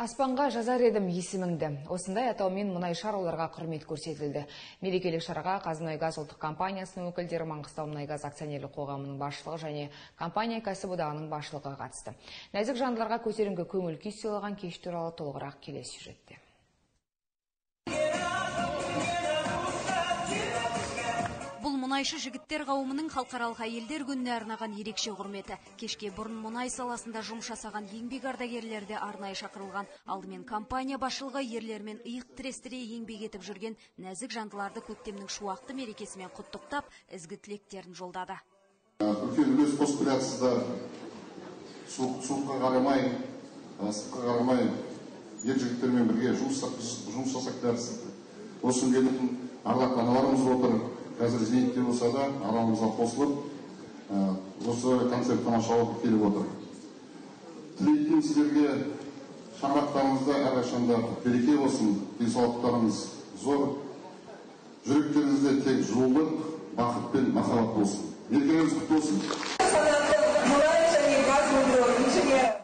Аспанға жазар едім есіміңді. Осындай атаумен мұнай шаруаларға құрмет көрсетілді. Мерекелік шараға Қазмұнайгаз ұлттық компаниясының өкілдері, Маңғыстаумұнайгаз акционерлік қоғамының басшылығы және компания кәсіподағының басшылығы қатысты. Нәзік жандыларға көтеріңкі көңіл күй сыйлаған кеш туралы толығырақ келесі сюжетте. Бұл мұнайшы жігіттер қауымының халықаралық әйелдер күніне арнаған ерекше құрметі. Кешке бұрын мұнай саласында жұмыс жасаған еңбек ардагерлерде арнайы шақырылған. Алдымен компания басшылығы ерлермен иық тірестіре еңбек етіп жүрген нәзік жандыларды көктемнің шуақты мерекесімен құттықтап, ізгі тілектерін жолдады. Үлкен үлес қосып келатсыздар. Суыққа қарамай, ыстыққа қарамай, ер жігіттермен бірге жұмыс жасап келатсыздар. Осы күндердің ардақ аналарымыз отыр. Қазір зейнетте болса да, арамызға қосылып, осы концерт тамашалауға келіп отыр. Тілейтін сіздерге шаңырақтарыңызда әрқашанда береке болсын, денсаулықтарыңыз зор, жүректеріңізде тек жылулық, бақыт пен махаббат болсын. Мерекелеріңіз құтты болсын.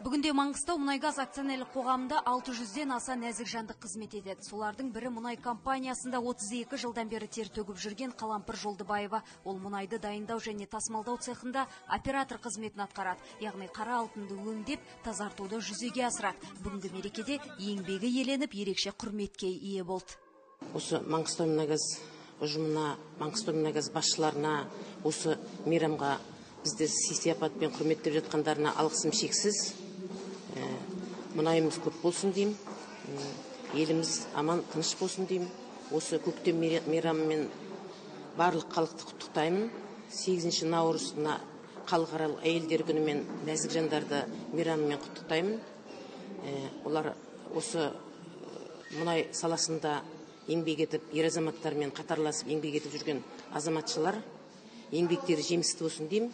Бүгінде Маңғыстаумұнайгаз акционерлік қоғамында 600-ден аса нәзік жанды қызмет етеді. Солардың бірі мұнай компаниясында 32 жылдан бері тер төгіп жүрген Қалампыр Жолдыбаева. Ол мұнайды дайындау және тасымалдау цехында оператор қызметін атқарады. Яғни қара алтынды өңдеп, тазартуды жүзеге асырады. Бүгінгі мерекеде еңбегі еленіп, ерекше құрметке ие болды. Осы Маңғыстаумұнайгаз ұжымына, Маңғыстаумұнайгаз басшыларына, осы мейрамға бізді сый-сияпатпен құрметтеп жатқандарына алғысым шексіз. Мұнайымыз көп болсын деймін. Еліміз аман, тыныш болсын деймін. Осы көктем мейрамымен барлық халықты құттықтаймын. 8 наурызына халықаралық әйелдер күнімен нәзік жандарды мейрамымен құттықтаймын. Олар осы мұнай саласында еңбек етіп, ер азаматтармен қатарласып еңбек етіп жүрген азаматшылар. Еңбектері жемісті болсын деймін.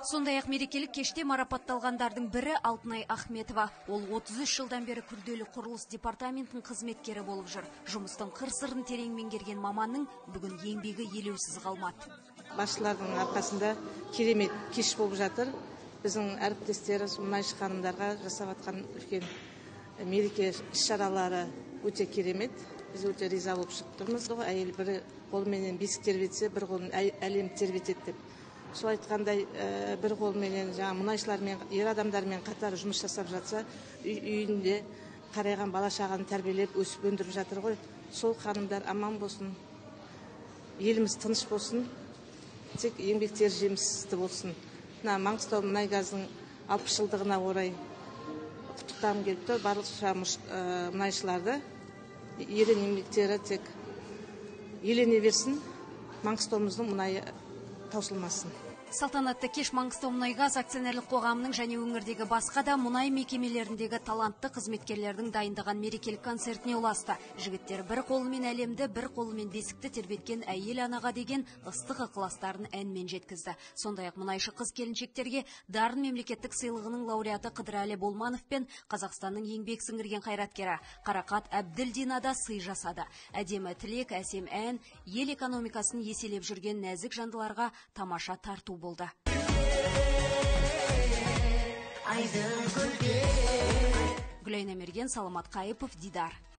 Сондай-ақ мерекелік кеште марапатталғандардың бірі Алтынай Ахметова. Ол 33 жылдан бері күрделі құрылыс департаментінің қызметкері болып жүр. Жұмыстың қыр-сырын терең меңгерген маманның бүгін еңбегі елеусіз қалмады. Басшылардың арқасында керемет кеш болып жатыр. Біздің әріптестері мұнайшы ханымдарға жасап жатқан үлкен мереке іс-шаралары өте керемет. Біз өте риза болып шықтырмыз. Әйел бір қолменен бесік тербетсе, бір қолын әлем тербетеді деп. Сол айтқандай бір қолменен мұнайшылармен, ер адамдармен қатар жұмыс жасап жатса, үйінде қарайған бала шағаны тәрбиелеп, өсіп өндіріп жатыр ғой. Сол ханымдар аман болсын, еліміз тыныш болсын, тек еңбектер жемісті болсын. Маңғыстаумұнайгаздың 60 жылдығына орай құттықтағым келіп тұр. Барлық мұнайшыларды ерен еңбектері тек елене берсін, Маңғыстаумыздың мұнайы таусылмасын. Салтанатты кеш Маңғыстаумұнайгаз акционерлік қоғамының және өңірдегі басқа да мұнай мекемелеріндегі талантты қызметкерлердің дайындаған мерекелік концертіне ұласты. Жігіттер бір қолымен әлемді, бір қолымен бесікті тербеткен әйел анаға деген ыстық ықыластарын әнмен жеткізді. Сондай-ақ мұнайшы қыз-келіншектерге дарын мемлекеттік сыйлығының лауреаты Қыдырәлі Болманов пен Қазақстанның еңбек сіңірген қайраткері Қарақат Әбділдина да сый жасады. Әдемі тілек, әсем ән, ел экономикасын еселеп жүрген нәзік жандыларға тамаша тарту болды. Гүлайна Мерген, Саламат Қайыпов, Дидар.